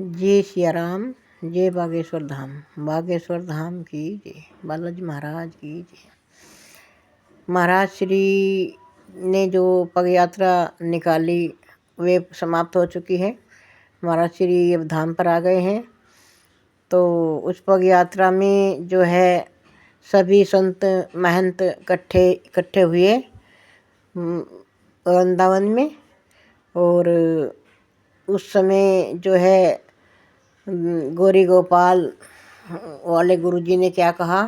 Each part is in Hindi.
जय सिया राम, जय बागेश्वर धाम। बागेश्वर धाम की जय, बालाजी महाराज की जय। महाराज श्री ने जो पग यात्रा निकाली वे समाप्त हो चुकी है। महाराज श्री अब धाम पर आ गए हैं। तो उस पग यात्रा में जो है सभी संत महंत इकट्ठे हुए वृंदावन में। और उस समय जो है गौरी गोपाल वाले गुरुजी ने क्या कहा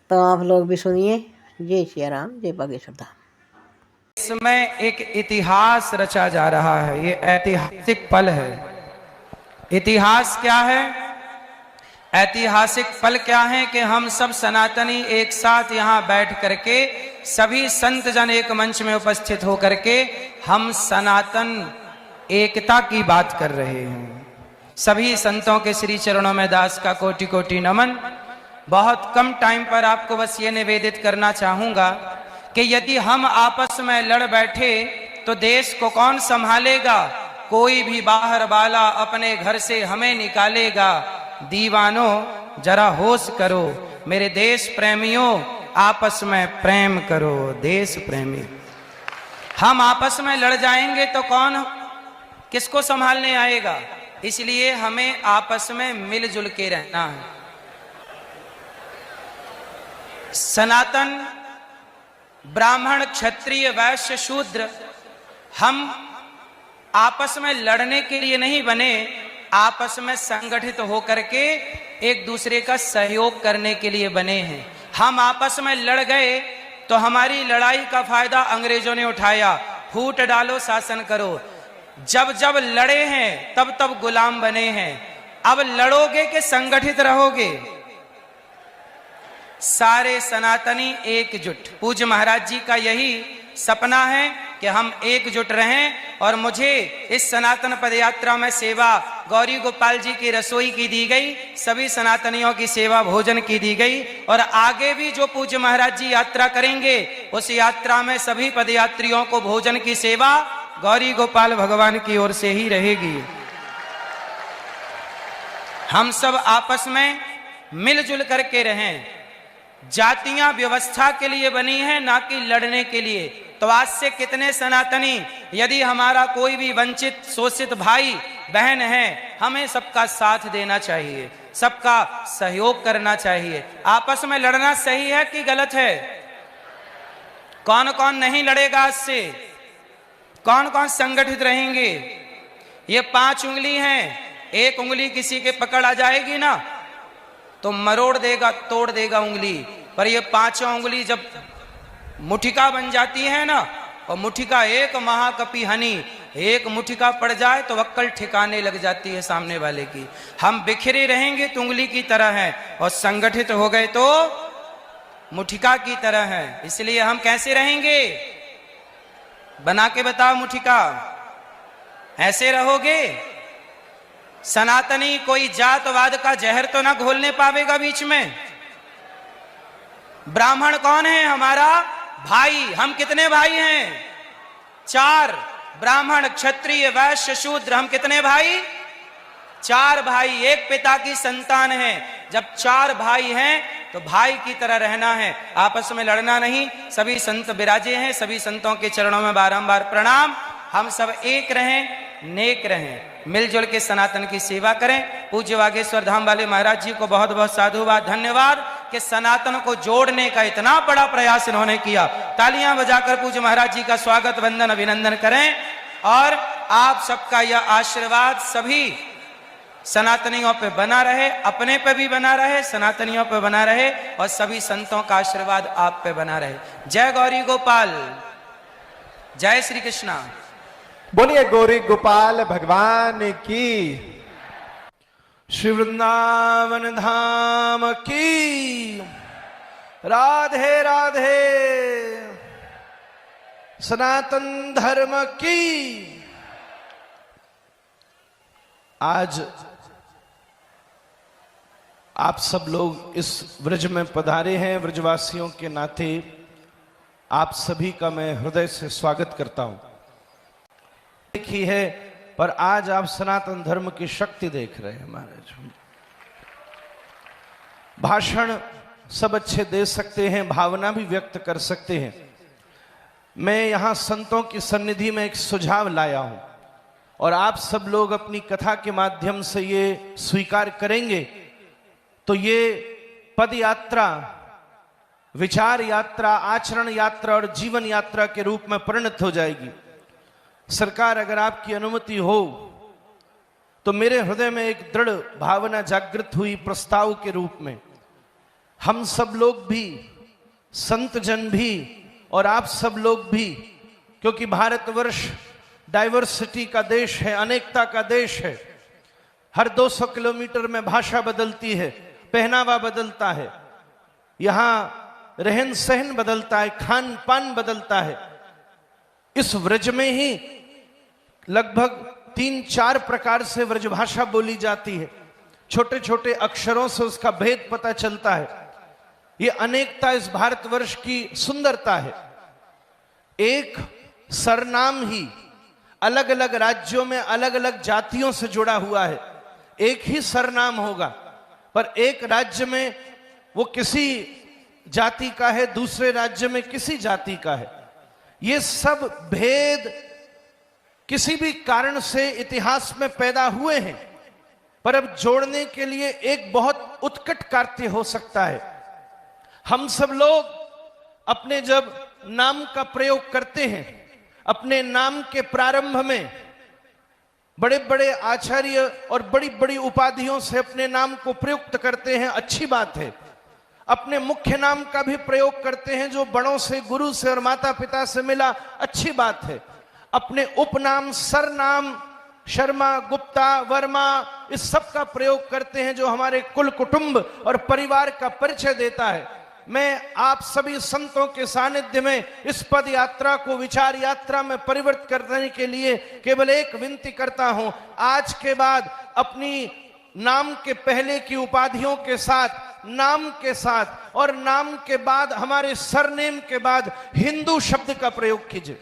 तो आप लोग भी सुनिए। जय सिया राम, जय बागेश्वर धाम। इसमें एक इतिहास रचा जा रहा है। ये ऐतिहासिक पल है। इतिहास क्या है? ऐतिहासिक पल क्या है कि हम सब सनातनी एक साथ यहाँ बैठ करके सभी संत जन एक मंच में उपस्थित होकर के हम सनातन एकता की बात कर रहे हैं। सभी संतों के श्री चरणों में दास का कोटि कोटि नमन। बहुत कम टाइम पर आपको बस ये निवेदित करना चाहूंगा कि यदि हम आपस में लड़ बैठे तो देश को कौन संभालेगा? कोई भी बाहर वाला अपने घर से हमें निकालेगा। दीवानों जरा होश करो, मेरे देश प्रेमियों आपस में प्रेम करो। देश प्रेमी हम आपस में लड़ जाएंगे तो कौन किसको संभालने आएगा? इसलिए हमें आपस में मिलजुल के रहना है। सनातन ब्राह्मण क्षत्रिय वैश्य शूद्र हम आपस में लड़ने के लिए नहीं बने, आपस में संगठित होकर के एक दूसरे का सहयोग करने के लिए बने हैं। हम आपस में लड़ गए तो हमारी लड़ाई का फायदा अंग्रेजों ने उठाया। फूट डालो शासन करो। जब जब लड़े हैं तब तब गुलाम बने हैं। अब लड़ोगे कि संगठित रहोगे? सारे सनातनी एकजुट। पूज्य महाराज जी का यही सपना है कि हम एकजुट रहें। और मुझे इस सनातन पदयात्रा में सेवा गौरी गोपाल जी की रसोई की दी गई, सभी सनातनियों की सेवा भोजन की दी गई। और आगे भी जो पूज्य महाराज जी यात्रा करेंगे उस यात्रा में सभी पदयात्रियों को भोजन की सेवा गौरी गोपाल भगवान की ओर से ही रहेगी। हम सब आपस में मिलजुल करके रहें। जातियां व्यवस्था के लिए बनी हैं, ना कि लड़ने के लिए। तो आज से कितने सनातनी यदि हमारा कोई भी वंचित शोषित भाई बहन है, हमें सबका साथ देना चाहिए, सबका सहयोग करना चाहिए। आपस में लड़ना सही है कि गलत है? कौन कौन नहीं लड़ेगा आज से? कौन कौन संगठित रहेंगे? ये 5 उंगली हैं। एक उंगली किसी के पकड़ आ जाएगी ना तो मरोड़ देगा, तोड़ देगा उंगली। पर ये 5 उंगली जब मुठिका बन जाती है ना, और मुठिका एक महाकपि हनी, एक मुठिका पड़ जाए तो अक्कल ठिकाने लग जाती है सामने वाले की। हम बिखरे रहेंगे तो उंगली की तरह है, और संगठित हो गए तो मुठिका की तरह है। इसलिए हम कैसे रहेंगे? बना के बताओ मुठिका। ऐसे रहोगे? सनातनी कोई जातवाद का जहर तो ना घोलने पावेगा बीच में। ब्राह्मण कौन है? हमारा भाई। हम कितने भाई हैं? 4। ब्राह्मण क्षत्रिय वैश्य शूद्र, हम कितने भाई? 4 भाई। एक पिता की संतान है। जब 4 भाई हैं तो भाई की तरह रहना है, आपस में लड़ना नहीं। सभी संत विराजे हैं, सभी संतों के चरणों में बारंबार प्रणाम। हम सब एक रहें, नेक रहें, मिलजुल के सनातन की सेवा करें। पूज्य बागेश्वर धाम वाले महाराज जी को बहुत बहुत साधुवाद, धन्यवाद कि सनातन को जोड़ने का इतना बड़ा प्रयास इन्होंने किया। तालियां बजाकर पूज्य महाराज जी का स्वागत, वंदन, अभिनंदन करें। और आप सबका यह आशीर्वाद सभी सनातनियों पे बना रहे, अपने पे भी बना रहे, सनातनियों पे बना रहे, और सभी संतों का आशीर्वाद आप पे बना रहे। जय गौरी गोपाल, जय श्री कृष्णा। बोलिए गौरी गोपाल भगवान की। श्री वृंदावन धाम की। राधे राधे। सनातन धर्म की। आज आप सब लोग इस व्रज में पधारे हैं। व्रजवासियों के नाते आप सभी का मैं हृदय से स्वागत करता हूं। लिखी है पर आज आप सनातन धर्म की शक्ति देख रहे हैं महाराज। भाषण सब अच्छे दे सकते हैं, भावना भी व्यक्त कर सकते हैं। मैं यहां संतों की सन्निधि में एक सुझाव लाया हूं और आप सब लोग अपनी कथा के माध्यम से ये स्वीकार करेंगे तो ये पद यात्रा, विचार यात्रा, आचरण यात्रा और जीवन यात्रा के रूप में परिणत हो जाएगी। सरकार अगर आपकी अनुमति हो तो मेरे हृदय में एक दृढ़ भावना जागृत हुई प्रस्ताव के रूप में, हम सब लोग भी, संत जन भी और आप सब लोग भी, क्योंकि भारतवर्ष डाइवर्सिटी का देश है, अनेकता का देश है। हर 200 किलोमीटर में भाषा बदलती है, पहनावा बदलता है, यहां रहन सहन बदलता है, खान पान बदलता है। इस व्रज में ही लगभग 3-4 प्रकार से व्रजभाषा बोली जाती है। छोटे छोटे अक्षरों से उसका भेद पता चलता है। ये अनेकता इस भारतवर्ष की सुंदरता है। एक सरनाम ही अलग अलग राज्यों में अलग अलग जातियों से जुड़ा हुआ है। एक ही सरनाम होगा पर एक राज्य में वो किसी जाति का है, दूसरे राज्य में किसी जाति का है। ये सब भेद किसी भी कारण से इतिहास में पैदा हुए हैं, पर अब जोड़ने के लिए एक बहुत उत्कट कार्य हो सकता है। हम सब लोग अपने जब नाम का प्रयोग करते हैं, अपने नाम के प्रारंभ में बड़े बड़े आचार्य और बड़ी बड़ी उपाधियों से अपने नाम को प्रयुक्त करते हैं, अच्छी बात है। अपने मुख्य नाम का भी प्रयोग करते हैं जो बड़ों से, गुरु से और माता पिता से मिला, अच्छी बात है। अपने उपनाम, सरनाम, शर्मा, गुप्ता, वर्मा, इस सब का प्रयोग करते हैं जो हमारे कुल कुटुंब और परिवार का परिचय देता है। मैं आप सभी संतों के सानिध्य में इस पद यात्रा को विचार यात्रा में परिवर्तित करने के लिए केवल एक विनती करता हूं, आज के बाद अपनी नाम के पहले की उपाधियों के साथ, नाम के साथ और नाम के बाद हमारे सरनेम के बाद हिंदू शब्द का प्रयोग कीजिए।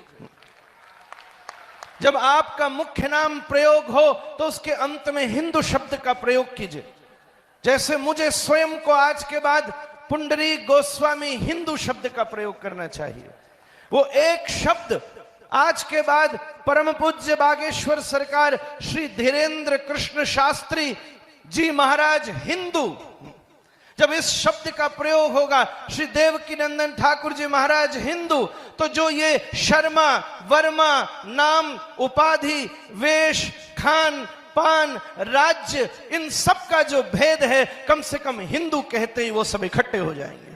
जब आपका मुख्य नाम प्रयोग हो तो उसके अंत में हिंदू शब्द का प्रयोग कीजिए। जैसे मुझे स्वयं को आज के बाद पुंडरी गोस्वामी हिंदू शब्द का प्रयोग करना चाहिए। वो एक शब्द आज के बाद परम पूज्य बागेश्वर सरकार श्री धीरेन्द्र कृष्ण शास्त्री जी महाराज हिंदू, जब इस शब्द का प्रयोग होगा, श्री देवकी नंदन ठाकुर जी महाराज हिंदू, तो जो ये शर्मा, वर्मा, नाम, उपाधि, वेश, खान पान, राज्य, इन सब का जो भेद है, कम से कम हिंदू कहते ही वो सब इकट्ठे हो जाएंगे।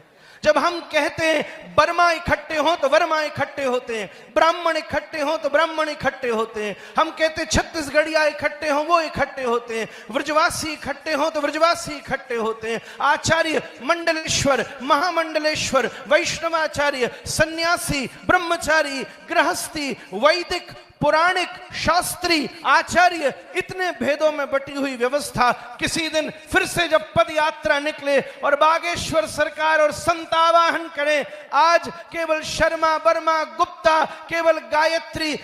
जब हम कहते हैं वर्मा इकट्ठे हो तो वर्मा इकट्ठे होते हैं, ब्राह्मण इकट्ठे हो तो ब्राह्मण इकट्ठे होते हैं। हम कहते हैं छत्तीसगढ़िया इकट्ठे हो, वो इकट्ठे होते हैं। व्रजवासी इकट्ठे हो तो व्रजवासी इकट्ठे होते हैं। आचार्य, मंडलेश्वर, महामंडलेश्वर, वैष्णवाचार्य, सन्यासी, ब्रह्मचारी, गृहस्थी, वैदिक, पुराणिक, शास्त्री, आचार्य, इतने भेदों में बटी हुई व्यवस्था किसी दिन फिर से जब पद यात्रा निकले और बागेश्वर सरकार और संतावाहन करें, आज केवल शर्मा, वर्मा, गुप्ता, केवल गायत्री